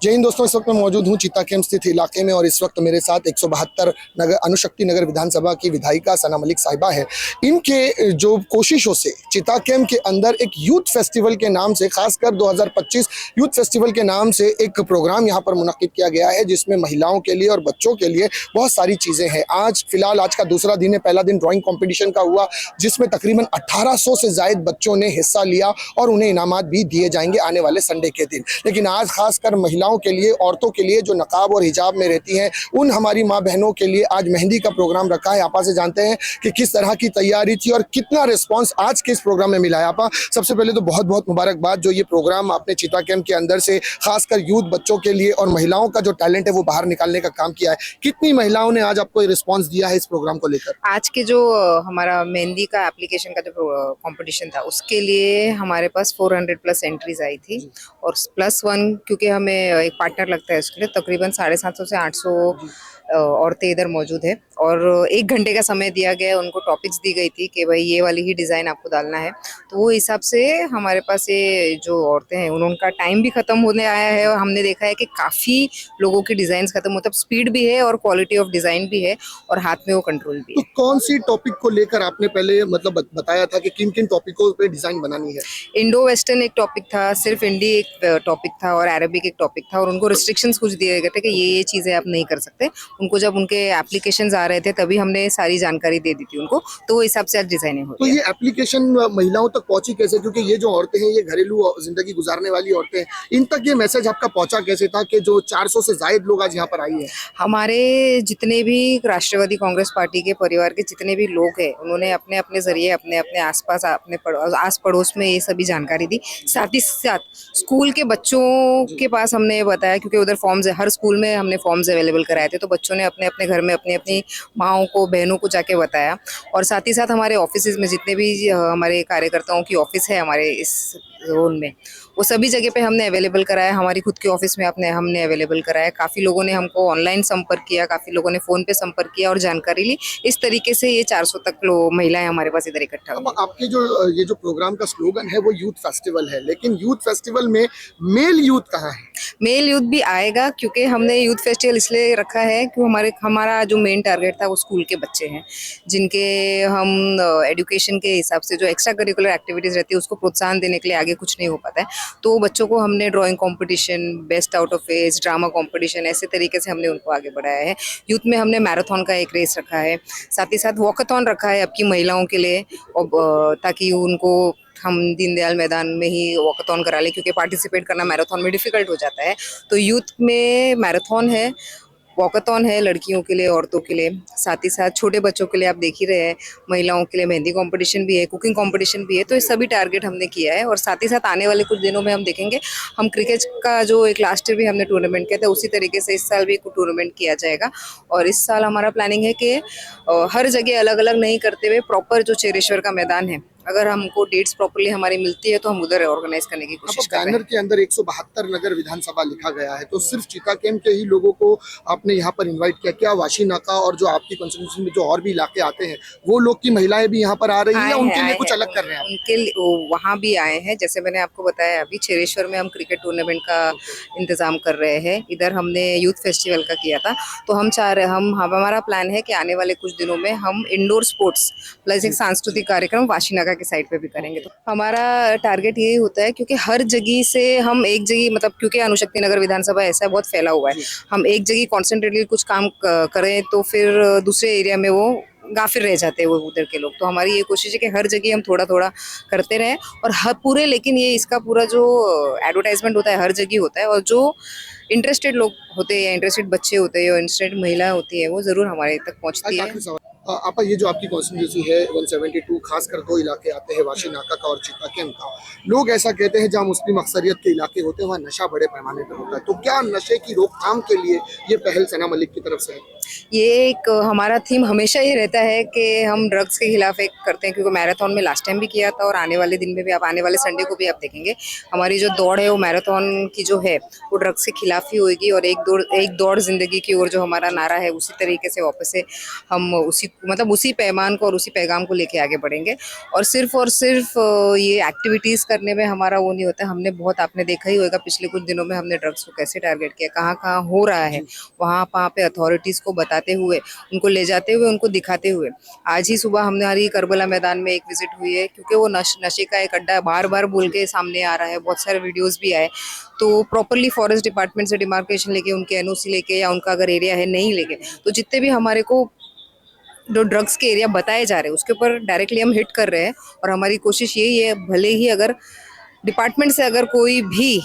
जय हिंद दोस्तों, इस वक्त मैं मौजूद हूँ चीता कैंप स्थित इलाके में और इस वक्त मेरे साथ 172 नगर अणुशक्ति नगर विधानसभा की विधायिका सना मलिक साहिबा है। इनके जो कोशिशों से चीता कैंप के अंदर एक यूथ फेस्टिवल के नाम से, खासकर 2025 यूथ फेस्टिवल के नाम से एक प्रोग्राम यहाँ पर मुनक्किद किया गया है, जिसमें महिलाओं के लिए और बच्चों के लिए बहुत सारी चीज़ें हैं। आज फिलहाल आज का दूसरा दिन है। पहला दिन ड्राइंग कॉम्पिटिशन का हुआ, जिसमें तकरीबन 1800 से ज़ायद बच्चों ने हिस्सा लिया और उन्हें इनामात भी दिए जाएंगे आने वाले संडे के दिन। लेकिन आज खासकर महिलाओं के लिए, औरतों के लिए जो नकाब और हिजाब में रहती हैं, उन हमारी माँ बहनों के लिए आज मेहंदी का प्रोग्राम रखा है। आपा से जानते हैं कि किस तरह की तैयारी थी और कितना रिस्पांस आज के इस प्रोग्राम में मिला है। आपा, सबसे पहले तो बहुत बहुत मुबारकबाद, जो ये प्रोग्राम आपने चीता कैंप के अंदर से खासकर यूथ बच्चों के लिए और महिलाओं का जो टैलेंट है वो बाहर निकालने का काम किया है। कितनी महिलाओं ने आज आपको रिस्पॉन्स दिया है इस प्रोग्राम को लेकर? आज के जो हमारा मेहंदी का एप्लीकेशन का जो कंपटीशन था, उसके लिए हमारे पास 400 प्लस एंट्रीज आई थी और +1, क्योंकि हमें एक पार्टनर लगता है उसके लिए, तकरीबन 750 से 800 औरतें इधर मौजूद है और 1 घंटे का समय दिया गया है। उनको टॉपिक्स दी गई थी कि भाई ये वाली ही डिज़ाइन आपको डालना है, तो वो हिसाब से हमारे पास ये जो औरतें हैं उनका टाइम भी ख़त्म होने आया है और हमने देखा है कि काफ़ी लोगों की डिज़ाइंस ख़त्म, मतलब स्पीड भी है और क्वालिटी ऑफ डिज़ाइन भी है और हाथ में वो कंट्रोल भी तो है। कौन सी टॉपिक को लेकर आपने पहले मतलब बताया था कि किन किन टॉपिकों पे डिजाइन बनानी है? इंडो वेस्टर्न एक टॉपिक था, सिर्फ इंडी एक टॉपिक था और अरबिक एक टॉपिक था और उनको रिस्ट्रिक्शंस कुछ दिए गए थे कि ये चीज़ें आप नहीं कर सकते। उनको जब उनके एप्लीकेशंस आ रहे थे तभी हमने सारी जानकारी दे दी थी उनको, तो वो हिसाब से आज डिजाइनिंग हो तो रही है। ये एप्लीकेशन महिलाओं तक पहुंची कैसे? क्योंकि ये जो औरतें हैं, ये घरेलू जिंदगी गुजारने वाली औरतें हैं, इन तक ये मैसेज आपका पहुंचा कैसे था कि जो 400 से जायद लोग आज यहाँ पर आई हैं? हमारे जितने भी राष्ट्रवादी कांग्रेस पार्टी के परिवार के जितने भी लोग हैं, उन्होंने अपने अपने जरिए अपने अपने आसपास, अपने आस पड़ोस में ये सभी जानकारी दी। साथ ही साथ स्कूल के बच्चों के पास हमने ये बताया, क्योंकि उधर फॉर्म्स है, हर स्कूल में हमने फॉर्म्स अवेलेबल कराए थे, तो बच्चों ने अपने अपने घर में अपनी अपनी माँओं को, बहनों को जाके बताया। और साथ ही साथ हमारे ऑफिस में जितने भी हमारे कार्यकर्ताओं की ऑफिस है हमारे इस जोन में, वो सभी जगह पे हमने अवेलेबल कराया। हमारी खुद के ऑफिस में हमने अवेलेबल कराया। काफ़ी लोगों ने हमको ऑनलाइन संपर्क किया, काफ़ी लोगों ने फ़ोन पे संपर्क किया और जानकारी ली। इस तरीके से ये 400 तक महिलाएं हमारे पास इधर इकट्ठा अब हुई। आपके जो ये जो प्रोग्राम का स्लोगन है वो यूथ फेस्टिवल है, लेकिन यूथ फेस्टिवल में मेल यूथ कहाँ है? मेल यूथ भी आएगा, क्योंकि हमने यूथ फेस्टिवल इसलिए रखा है कि हमारा जो मेन टारगेट था वो स्कूल के बच्चे हैं, जिनके हम एजुकेशन के हिसाब से जो एक्स्ट्रा करिकुलर एक्टिविटीज़ रहती है उसको प्रोत्साहन देने के लिए आगे कुछ नहीं हो पाता है। तो बच्चों को हमने drawing competition, best out of age, drama competition, ऐसे तरीके से हमने उनको आगे बढ़ाया है। यूथ में हमने मैराथन का एक रेस रखा है, साथ ही साथ वॉकाथॉन रखा है आपकी महिलाओं के लिए, और ताकि उनको हम दीनदयाल मैदान में ही वॉकाथॉन करा लें, क्योंकि पार्टिसिपेट करना मैराथन में डिफिकल्ट हो जाता है। तो यूथ में मैराथन है, वॉकाथॉन है लड़कियों के लिए, औरतों के लिए, साथ ही साथ छोटे बच्चों के लिए आप देख ही रहे हैं, महिलाओं के लिए मेहंदी कंपटीशन भी है, कुकिंग कंपटीशन भी है। तो ये सभी टारगेट हमने किया है और साथ ही साथ आने वाले कुछ दिनों में हम देखेंगे, हम क्रिकेट का जो एक लास्ट ईयर भी हमने टूर्नामेंट किया था, उसी तरीके से इस साल भी टूर्नामेंट किया जाएगा। और इस साल हमारा प्लानिंग है कि हर जगह अलग अलग नहीं करते हुए प्रॉपर जो चेरेश्वर का मैदान है, अगर हमको डेट्स प्रॉपर्ली हमारी मिलती है तो हम उधर ऑर्गेनाइज करने की कोशिश कर रहे हैं। बैनर के अंदर 172 नगर विधानसभा लिखा गया है, तो सिर्फ चीता कैंप के ही लोगों को आपने यहाँ पर इनवाइट किया? क्या वाशी नाका और जो आपकी कॉन्स्टिट्यूंसी में जो और भी इलाके आते हैं, वो लोग की महिलाएं भी यहाँ पर आ रही है या उनके लिए कुछ अलग कर रहे हैं? उनके लिए वहाँ भी आए हैं। जैसे मैंने आपको बताया, अभी चेरेश्वर में हम क्रिकेट टूर्नामेंट का इंतजाम कर रहे हैं, इधर हमने यूथ फेस्टिवल का किया था। तो हम चाह रहे हमारा प्लान है कि आने वाले कुछ दिनों में हम इंडोर स्पोर्ट्स प्लस एक सांस्कृतिक कार्यक्रम वाशी नाका की साइड पे भी करेंगे। तो हमारा टारगेट यही होता है, क्योंकि हर जगह से हम एक जगह, मतलब क्योंकि अणुशक्ति नगर विधानसभा ऐसा बहुत फैला हुआ है, हम एक जगह कॉन्सेंट्रेटली कुछ काम करें तो फिर दूसरे एरिया में वो गाफिल रह जाते हैं वो उधर के लोग। तो हमारी ये कोशिश है कि हर जगह हम थोड़ा थोड़ा करते रहें और हर पूरे, लेकिन ये इसका पूरा जो एडवर्टाइजमेंट होता है हर जगह होता है, और जो इंटरेस्टेड लोग होते हैं या इंटरेस्टेड बच्चे होते हैं या इंटरेस्टेड महिला होती है वो जरूर हमारे तक पहुंचती है। आखिरी सवाल, आपा, ये जो आपकी कॉन्स्टिट्यूंसी है 172, खासकर 2 इलाके आते हैं, वाशी नाका का और चीता कैंप का। लोग ऐसा कहते हैं जहाँ मुस्लिम अक्सरियत के इलाके होते हैं वहाँ नशा बड़े पैमाने पर होता है, तो क्या नशे की रोकथाम के लिए ये पहल सना मलिक की तरफ से है? ये एक हमारा थीम हमेशा ये रहता है कि हम ड्रग्स के खिलाफ एक करते हैं, क्योंकि मैराथन में लास्ट टाइम भी किया था और आने वाले दिन में भी, आप आने वाले संडे को भी आप देखेंगे हमारी जो दौड़ है वो मैराथन की जो है वो ड्रग्स के खिलाफ ही होगी। और एक दौड़ जिंदगी की ओर जो हमारा नारा है, उसी तरीके से वापस से हम उसी मतलब उसी पैमान को और उसी पैगाम को लेके आगे बढ़ेंगे। और सिर्फ ये एक्टिविटीज़ करने में हमारा वो नहीं होता। हमने बहुत, आपने देखा ही होगा पिछले कुछ दिनों में हमने ड्रग्स को कैसे टारगेट किया, कहाँ कहाँ हो रहा है, वहाँ पे अथॉरिटीज़ को बताते हुए, उनको ले जाते हुए, उनको दिखाते हुए। आज ही सुबह हमारी करबला मैदान में एक विजिट हुई है, क्योंकि वो नशे का एक अड्डा बार बार बोल के सामने आ रहा है, बहुत सारे वीडियोस भी आए। तो प्रॉपरली फॉरेस्ट डिपार्टमेंट से डिमार्केशन लेके, उनके एनओसी लेके, या उनका अगर एरिया है नहीं लेके, तो जितने भी हमारे को जो ड्रग्स के एरिया बताए जा रहे हैं उसके ऊपर डायरेक्टली हम हिट कर रहे हैं। और हमारी कोशिश यही है, भले ही अगर डिपार्टमेंट से अगर कोई भी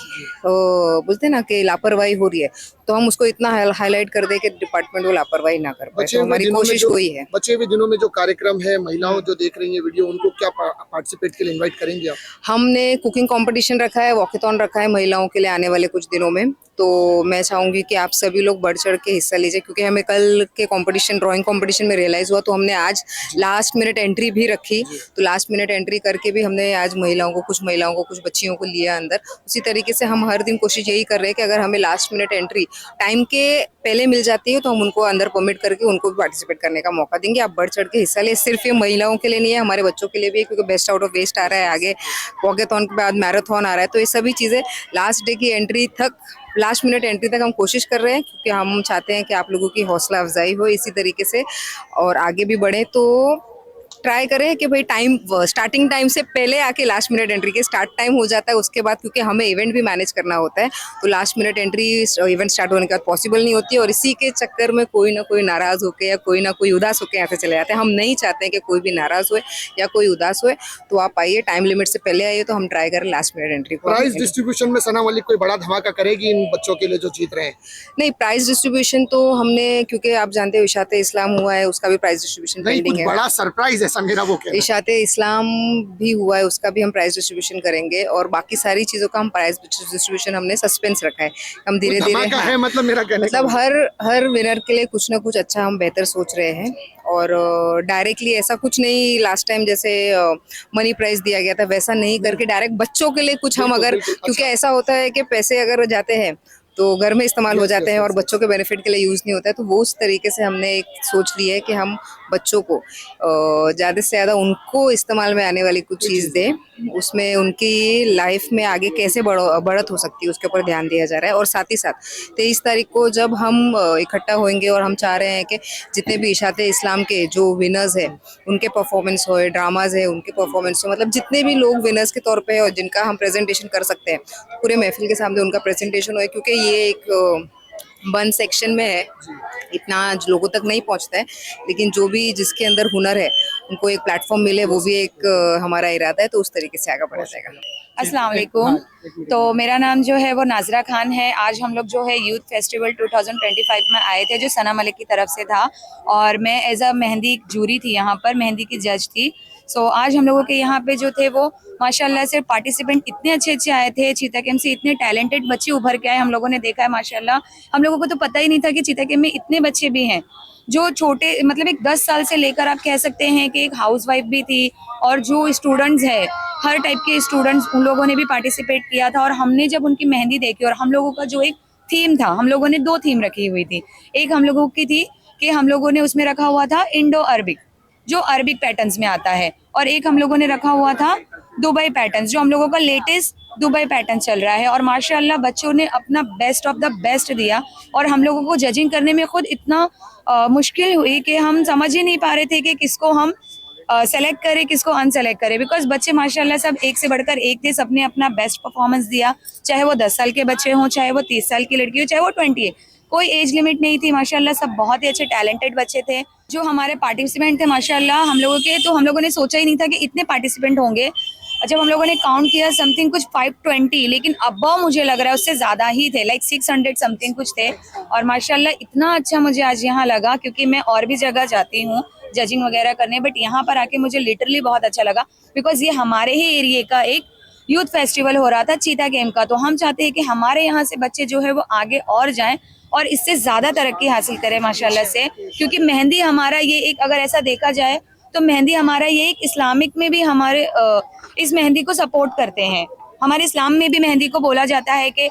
बोलते हैं ना कि लापरवाही हो रही है, तो हम उसको इतना हाईलाइट कर दें कि डिपार्टमेंट वो लापरवाही ना कर पाए। तो हमारी कोशिश वही है। बचे हुए दिनों में जो कार्यक्रम है, महिलाओं जो देख रही है वीडियो, उनको क्या पार्टिसिपेट के लिए इनवाइट करेंगे आप? हमने कुकिंग कंपटीशन रखा है, वॉकेथॉन रखा है महिलाओं के लिए आने वाले कुछ दिनों में। तो मैं चाहूंगी कि आप सभी लोग बढ़ चढ़ के हिस्सा लीजिए, क्योंकि हमें कल के कंपटीशन, ड्राइंग कंपटीशन में रियलाइज हुआ, तो हमने आज लास्ट मिनट एंट्री भी रखी। तो लास्ट मिनट एंट्री करके भी हमने आज कुछ महिलाओं को, कुछ बच्चियों को लिया अंदर। उसी तरीके से हम हर दिन कोशिश यही कर रहे हैं कि अगर हमें लास्ट मिनट एंट्री टाइम के पहले मिल जाती है, तो हम उनको अंदर परमिट करके उनको भी पार्टिसिपेट करने का मौका देंगे। आप बढ़ चढ़ के हिस्सा ले। सिर्फ ये महिलाओं के लिए नहीं है, हमारे बच्चों के लिए भी है, क्योंकि बेस्ट आउट ऑफ वेस्ट आ रहा है, आगे वॉकेथॉन के बाद मैराथन आ रहा है। तो ये सभी चीज़ें लास्ट डे की एंट्री तक, लास्ट मिनट एंट्री तक हम कोशिश कर रहे हैं, क्योंकि हम चाहते हैं कि आप लोगों की हौसला अफजाई हो इसी तरीके से और आगे भी बढ़े। तो ट्राई करें कि भाई स्टार्टिंग टाइम से पहले आके लास्ट मिनट एंट्री के स्टार्ट टाइम हो जाता है उसके बाद, क्योंकि हमें इवेंट भी मैनेज करना होता है। तो last minute entry event start होने के बाद पॉसिबल नहीं होती है, और इसी के चक्कर में कोई ना कोई नाराज होके या कोई ना कोई उदास होके यहाँ से चले जाते हैं। हम नहीं चाहते हैं कि कोई भी नाराज हुए या कोई उदास हुए। तो आप आइए, टाइम लिमिट से पहले आइए, तो हम ट्राई करें लास्ट मिनट एंट्री को। प्राइज डिस्ट्रीब्यूशन में सना मलिक कोई बड़ा धमाका करेगी इन बच्चों के लिए जो जीत रहे हैं? नहीं, प्राइज डिस्ट्रीब्यूशन तो हमने, क्योंकि आप जानते हो इशाते इस्लाम हुआ है, उसका भी प्राइज डिस्ट्रीब्यूशन पेंडिंग है। बड़ा सरप्राइज है मेरा वो कहना। इशाते इस्लाम भी हुआ है, उसका भी हम प्राइज डिस्ट्रीब्यूशन करेंगे। और बाकी सारी चीजों का हम प्राइज डिस्ट्रीब्यूशन हमने सस्पेंस रखा है। हम धीरे धीरे, है मतलब मेरा कहने मतलब हर विनर के लिए कुछ ना कुछ अच्छा हम बेहतर सोच रहे हैं। और डायरेक्टली ऐसा कुछ नहीं, लास्ट टाइम जैसे मनी प्राइज दिया गया था वैसा नहीं करके डायरेक्ट बच्चों के लिए कुछ हम अगर, क्योंकि ऐसा होता है कि पैसे अगर जाते हैं तो घर में इस्तेमाल हो जाते हैं और बच्चों के बेनिफिट के लिए यूज़ नहीं होता है। तो वो उस तरीके से हमने एक सोच ली है कि हम बच्चों को ज़्यादा से ज़्यादा उनको इस्तेमाल में आने वाली कुछ चीज़ दें, उसमें उनकी लाइफ में आगे कैसे बढ़त हो सकती है उसके ऊपर ध्यान दिया जा रहा है। और साथ ही साथ 23 तारीख को जब हम इकट्ठा होंगे, और हम चाह रहे हैं कि जितने भी इशाते इस्लाम के जो विनर्स हैं उनके परफॉर्मेंस हो, ड्रामाज है उनके परफॉर्मेंस हो, मतलब जितने भी लोग विनर्स के तौर पे है और जिनका हम प्रेजेंटेशन कर सकते हैं, पूरे महफिल के सामने उनका प्रेजेंटेशन हो। क्योंकि ये एक बंद सेक्शन में है, इतना लोगों तक नहीं पहुंचता है, लेकिन जो भी जिसके अंदर हुनर है उनको एक प्लेटफॉर्म मिले, वो भी एक हमारा इरादा है। तो उस तरीके से आगे बढ़ा जाएगा। अस्सलाम वालेकुम। तो मेरा नाम जो है वो नाजरा खान है। आज हम लोग जो है यूथ फेस्टिवल 2025 में आए थे, जो सना मलिक की तरफ से था, और मैं एज अ मेहंदी जूरी थी, यहाँ पर मेहंदी की जज थी। सो आज हम लोगों के यहाँ पे जो थे वो माशाल्लाह से पार्टिसिपेंट इतने अच्छे अच्छे आए थे। चीता कैम्प से इतने टैलेंटेड बच्चे उभर के आए, हम लोगों ने देखा है माशाल्लाह। हम लोगों को तो पता ही नहीं था कि चीता कैम्प में इतने बच्चे भी हैं जो छोटे, मतलब एक 10 साल से लेकर आप कह सकते हैं कि एक हाउसवाइफ भी थी, और जो स्टूडेंट्स है हर टाइप के स्टूडेंट्स, उन लोगों ने भी पार्टिसिपेट किया था। और हमने जब उनकी मेहंदी देखी, और हम लोगों का जो एक थीम था, हम लोगों ने 2 थीम रखी हुई थी। एक हम लोगों की थी कि हम लोगों ने उसमें रखा हुआ था इंडो अरबिक, जो अरबिक पैटर्न्स में आता है, और एक हम लोगों ने रखा हुआ था दुबई पैटर्न्स, जो हम लोगों का लेटेस्ट दुबई पैटर्न चल रहा है। और माशाल्लाह बच्चों ने अपना बेस्ट ऑफ द बेस्ट दिया, और हम लोगों को जजिंग करने में खुद इतना मुश्किल हुई कि हम समझ ही नहीं पा रहे थे कि किसको हम सेलेक्ट करें, किसको अनसेलेक्ट करें, बिकॉज बच्चे माशाल्लाह सब एक से बढ़कर एक थे, सबने अपना बेस्ट परफॉर्मेंस दिया। चाहे वो 10 साल के बच्चे हों, चाहे वो 30 साल की लड़की हो, चाहे वो 20 है, कोई एज लिमिट नहीं थी। माशाल्लाह सब बहुत ही अच्छे टैलेंटेड बच्चे थे। जो हमारे पार्टिसिपेंट थे माशाल्लाह हम लोगों के, तो हम लोगों ने सोचा ही नहीं था कि इतने पार्टिसिपेंट होंगे। जब हम लोगों ने काउंट किया समथिंग कुछ 520, लेकिन अब मुझे लग रहा है उससे ज़्यादा ही थे, लाइक 600 समथिंग कुछ थे। और माशाल्लाह इतना अच्छा मुझे आज यहाँ लगा, क्योंकि मैं और भी जगह जाती हूँ जजिंग वगैरह करने, बट यहाँ पर आके मुझे लिटरली बहुत अच्छा लगा, बिकॉज ये हमारे ही एरिया का एक यूथ फेस्टिवल हो रहा था चीता कैम्प का। तो हम चाहते हैं कि हमारे यहाँ से बच्चे जो है वो आगे और जाएं और इससे ज़्यादा तरक्की हासिल करें माशाल्लाह से। क्योंकि मेहंदी हमारा ये एक, अगर ऐसा देखा जाए तो मेहंदी हमारा ये एक इस्लामिक में भी हमारे इस मेहंदी को सपोर्ट करते हैं। हमारे इस्लाम में भी मेहंदी को बोला जाता है कि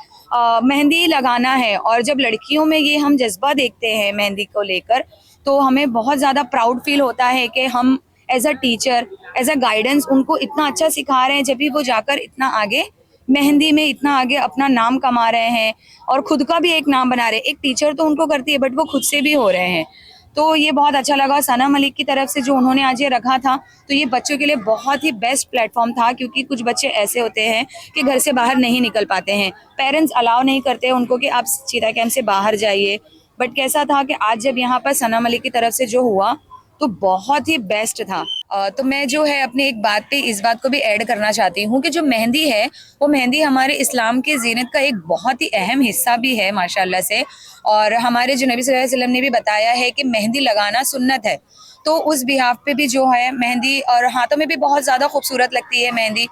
मेहंदी लगाना है, और जब लड़कियों में ये हम जज्बा देखते हैं मेहंदी को लेकर, तो हमें बहुत ज़्यादा प्राउड फील होता है कि हम as a teacher, as a guidance उनको इतना अच्छा सिखा रहे हैं, जब भी वो जाकर इतना आगे मेहंदी में इतना आगे अपना नाम कमा रहे हैं और खुद का भी एक नाम बना रहे हैं। एक टीचर तो उनको करती है, बट वो खुद से भी हो रहे हैं। तो ये बहुत अच्छा लगा सना मलिक की तरफ से जो उन्होंने आज ये रखा था। तो ये बच्चों के लिए बहुत ही बेस्ट प्लेटफॉर्म था, क्योंकि कुछ बच्चे ऐसे होते हैं कि घर से बाहर नहीं निकल पाते हैं, पेरेंट्स अलाउ नहीं करते उनको कि आप चीता कैंप से बाहर जाइए। बट कैसा था कि आज जब यहाँ पर सना मलिक की तरफ से जो हुआ तो बहुत ही बेस्ट था। तो मैं जो है अपनी एक बात पे इस बात को भी ऐड करना चाहती हूँ कि जो मेहंदी है वो मेहंदी हमारे इस्लाम के जीनत का एक बहुत ही अहम हिस्सा भी है माशाल्लाह से। और हमारे जो नबी सल्लल्लाहु अलैहि वसल्लम ने भी बताया है कि मेहंदी लगाना सुन्नत है। तो उस बिहाफ पे भी जो है मेहंदी, और हाथों में भी बहुत ज़्यादा खूबसूरत लगती है मेहंदी।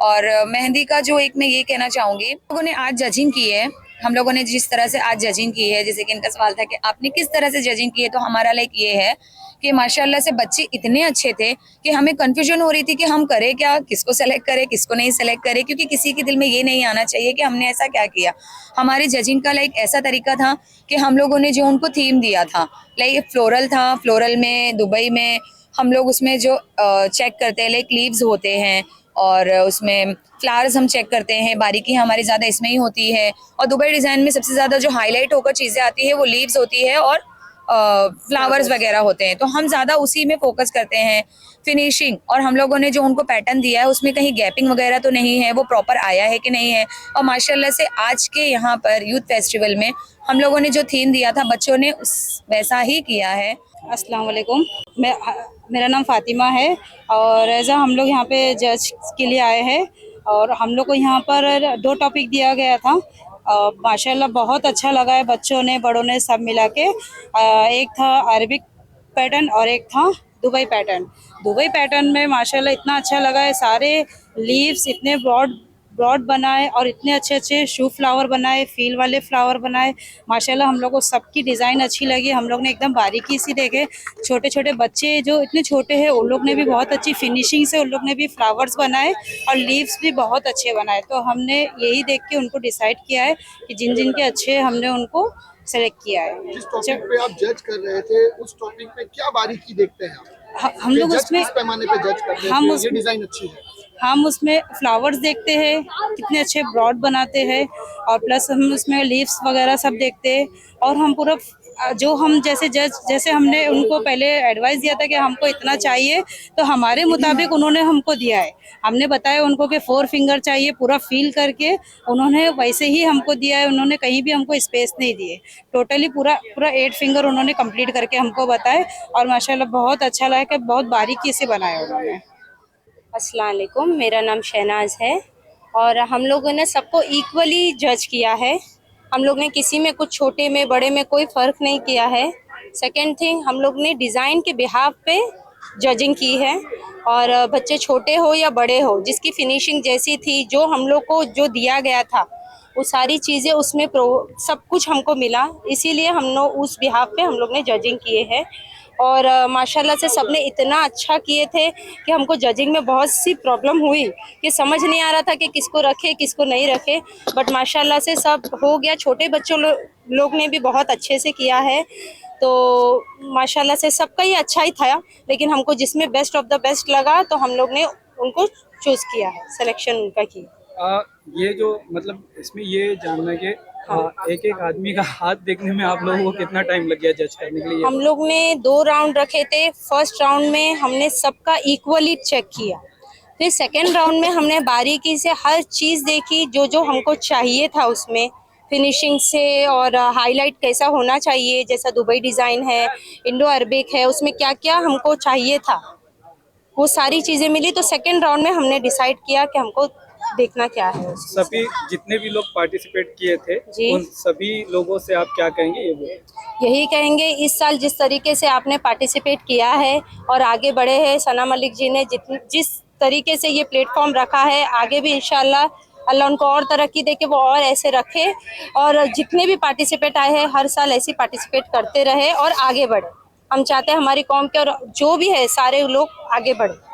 और मेहंदी का जो एक मैं ये कहना चाहूँगी, लोगों ने आज जजिंग की है, हम लोगों ने जिस तरह से आज जजिंग की है, जैसे कि इनका सवाल था कि आपने किस तरह से जजिंग की है, तो हमारा लाइक ये है कि माशाल्लाह से बच्चे इतने अच्छे थे कि हमें कंफ्यूजन हो रही थी कि हम करें क्या, किसको सेलेक्ट करें, किसको नहीं सेलेक्ट करें, क्योंकि किसी के दिल में ये नहीं आना चाहिए कि हमने ऐसा क्या किया। हमारी जजिंग का लाइक ऐसा तरीका था कि हम लोगों ने जो उनको थीम दिया था, लाइक फ्लोरल था, फ्लोरल में दुबई में हम लोग उसमें जो चेक करते हैं, लाइक लीव्स होते हैं और उसमें फ्लावर्स हम चेक करते हैं, बारीकी हमारी ज़्यादा इसमें ही होती है। और दुबई डिज़ाइन में सबसे ज़्यादा जो हाईलाइट होकर चीज़ें आती है वो लीव्स होती है और फ्लावर्स वगैरह होते हैं, तो हम ज़्यादा उसी में फोकस करते हैं। फिनिशिंग, और हम लोगों ने जो उनको पैटर्न दिया है उसमें कहीं गैपिंग वगैरह तो नहीं है, वो प्रॉपर आया है कि नहीं है। और माशाल्लाह से आज के यहाँ पर यूथ फेस्टिवल में हम लोगों ने जो थीम दिया था बच्चों ने उस वैसा ही किया है। अस्सलाम वालेकुम। मेरा नाम फ़ातिमा है और एज़ हम लोग यहाँ पे जज के लिए आए हैं और हम लोग को यहाँ पर 2 टॉपिक दिया गया था। माशाल्लाह बहुत अच्छा लगा है, बच्चों ने बड़ों ने सब मिला के। एक था अरबिक पैटर्न और एक था दुबई पैटर्न। दुबई पैटर्न में माशाल्लाह इतना अच्छा लगा है, सारे लीव्स इतने ब्रॉड ब्रॉड बनाए और इतने अच्छे अच्छे शू फ्लावर बनाए, फील वाले फ्लावर बनाए। माशाल्लाह हम लोग को सबकी डिज़ाइन अच्छी लगी। हम लोग ने एकदम बारीकी से देखे, छोटे छोटे बच्चे जो इतने छोटे हैं उन लोग ने भी बहुत अच्छी फिनिशिंग से उन लोग ने भी फ्लावर्स बनाए और लीव्स भी बहुत अच्छे बनाए। तो हमने यही देख के उनको डिसाइड किया है कि जिन जिन के अच्छे हमने उनको सेलेक्ट किया है। जिस टॉपिक पे आप जज कर रहे थे उस टॉपिक पे क्या बारीकी देखते हैं आप? हम लोग जज उसमें किस पैमाने पे जज करते हैं हम कि उस ये डिजाइन अच्छी है? हम उसमें फ्लावर्स देखते हैं, कितने अच्छे ब्रॉड बनाते हैं, और प्लस हम उसमें लीव्स वगैरह सब देखते हैं। और हम पूरा जो हम जैसे हमने उनको पहले एडवाइस दिया था कि हमको इतना चाहिए, तो हमारे मुताबिक उन्होंने हमको दिया है। हमने बताया उनको कि 4 फिंगर चाहिए, पूरा फील करके उन्होंने वैसे ही हमको दिया है। उन्होंने कहीं भी हमको स्पेस नहीं दिए, टोटली पूरा 8 फिंगर उन्होंने कंप्लीट करके हमको बताए। और माशाल्लाह बहुत अच्छा लगा कि बहुत बारीकी से बनाया उन्होंने। अस्सलाम वालेकुम, मेरा नाम शहनाज है और हम लोगों ने सबको इक्वली जज किया है। हम लोग ने किसी में कुछ छोटे में बड़े में कोई फ़र्क नहीं किया है। सेकंड थिंग, हम लोग ने डिज़ाइन के बिहाफ पे जजिंग की है और बच्चे छोटे हो या बड़े हो, जिसकी फिनिशिंग जैसी थी, जो हम लोग को जो दिया गया था वो सारी चीज़ें उसमें सब कुछ हमको मिला। इसीलिए हम लोग उस बिहाफ पे हम लोग ने जजिंग किए हैं। और माशाल्लाह से सबने इतना अच्छा किए थे कि हमको जजिंग में बहुत सी प्रॉब्लम हुई कि समझ नहीं आ रहा था कि किसको रखे किसको नहीं रखे, बट माशाल्लाह से सब हो गया। छोटे बच्चों लोग ने भी बहुत अच्छे से किया है, तो माशाल्लाह से सबका ही अच्छा ही था, लेकिन हमको जिसमें बेस्ट ऑफ द बेस्ट लगा तो हम लोग ने उनको चूज़ किया है, सिलेक्शन उनका किया। ये जो मतलब इसमें ये जानना है कि एक एक आदमी का हाथ देखने में आप लोगों को कितना टाइम लग गया जज करने के लिए? हम लोग ने 2 राउंड रखे थे। फर्स्ट राउंड में हमने सबका इक्वली चेक किया, फिर सेकेंड राउंड में हमने बारीकी से हर चीज़ देखी जो जो हमको चाहिए था उसमें, फिनिशिंग से और हाईलाइट कैसा होना चाहिए, जैसा दुबई डिज़ाइन है, इंडो अरबिक है, उसमें क्या क्या हमको चाहिए था वो सारी चीज़ें मिली। तो सेकेंड राउंड में हमने डिसाइड किया कि हमको देखना क्या है। सभी जितने भी लोग पार्टिसिपेट किए थे जी। उन सभी लोगों से आप क्या कहेंगे? ये वो यही कहेंगे, इस साल जिस तरीके से आपने पार्टिसिपेट किया है और आगे बढ़े हैं, सना मलिक जी ने जिस तरीके से ये प्लेटफॉर्म रखा है, आगे भी इंशाल्लाह अल्लाह उनको और तरक्की दे के वो और ऐसे रखे, और जितने भी पार्टिसिपेट आए हैं हर साल ऐसे पार्टिसिपेट करते रहे और आगे बढ़े। हम चाहते हैं हमारी कौम के और जो भी है सारे लोग आगे बढ़े।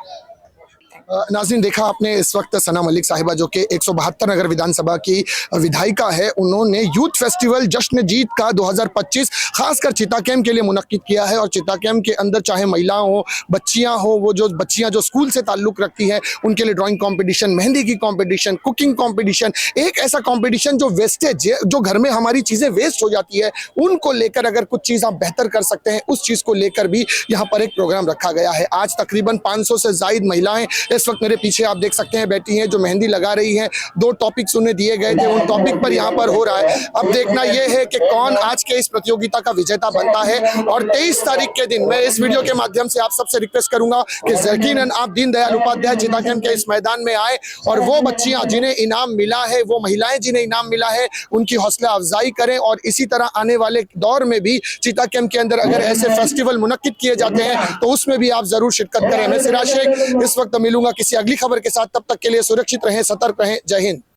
नाज़रीन, देखा आपने इस वक्त सना मलिक साहिबा जो कि 172 नगर विधानसभा की विधायिका है, उन्होंने यूथ फेस्टिवल जश्न जीत का 2025 खासकर चिता कैंप के लिए मुनक्किद किया है। और चिता कैंप के अंदर चाहे महिलाएं हो, बच्चियां हो, वो जो बच्चियां जो स्कूल से ताल्लुक़ रखती हैं, उनके लिए ड्राइंग कंपटीशन, मेहंदी की कंपटीशन, कुकिंग कंपटीशन, एक ऐसा कंपटीशन जो वेस्टेज, जो घर में हमारी चीज़ें वेस्ट हो जाती है, उनको लेकर अगर कुछ चीज़ आप बेहतर कर सकते हैं, उस चीज़ को लेकर भी यहाँ पर एक प्रोग्राम रखा गया है। आज तकरीबन 500 से ज़ायद महिलाएं इस वक्त मेरे पीछे आप देख सकते हैं बैठी हैं, जो मेहंदी लगा रही हैं। 2 टॉपिक्स उन्हें दिए गए थे, उन टॉपिक पर यहाँ पर हो रहा है। अब देखना यह है कि कौन आज के इस प्रतियोगिता का विजेता बनता है। और 23 तारीख के दिन मैं इस वीडियो के माध्यम से आप सबसे रिक्वेस्ट करूंगा कि यकीनन आप दीनदयाल उपाध्याय चिता कैंप के इस मैदान में आए और वो बच्चियां जिन्हें इनाम मिला है, वो महिलाएं जिन्हें इनाम मिला है, उनकी हौसला अफजाई करें। और इसी तरह आने वाले दौर में भी चिता कैंप के अंदर अगर ऐसे फेस्टिवल मुनक्किद किए जाते हैं तो उसमें भी आप जरूर शिरकत करें। मैं सिराज शेख इस वक्त मिलूंगा किसी अगली खबर के साथ, तब तक के लिए सुरक्षित रहें, सतर्क रहें। जय हिंद।